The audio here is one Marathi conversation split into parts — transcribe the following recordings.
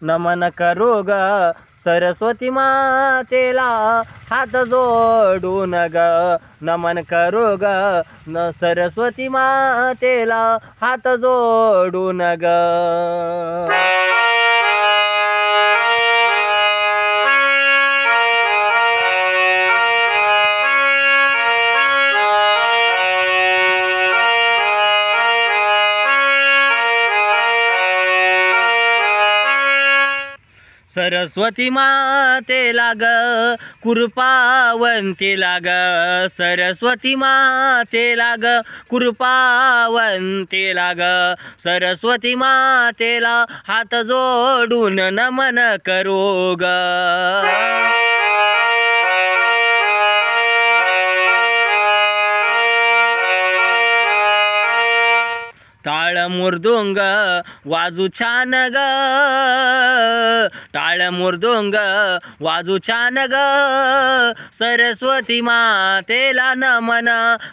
नमन करू ग सरस्वती मातेला हात जोडून ग नमन करू ग सरस्वती मातेला हात जोडून ग सरस्वती मातेला ग कृपावंतीला ग सरस्वती मातेला ग कृपावंतीला ग सरस्वती मातेला हात जोडून नमन करू ग टाळ मृदुंग वाजू छान ग टाळ मृदुंग वाजू छान ग सरस्वती मातेला नमन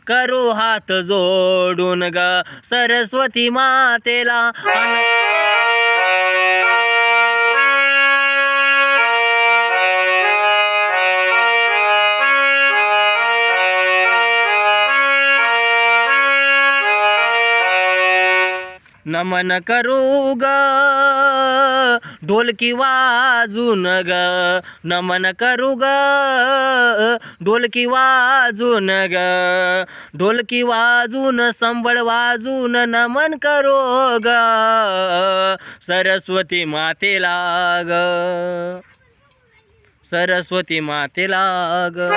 करू हात जोडून ग सरस्वती मातेला नमन करू ग ढोलकी वाजून ग नमन करू ग ढोलकी वाजून ग ढोलकी वाजून संबळ वाजून नमन करू ग सरस्वती मातेला ग सरस्वती मातेला ग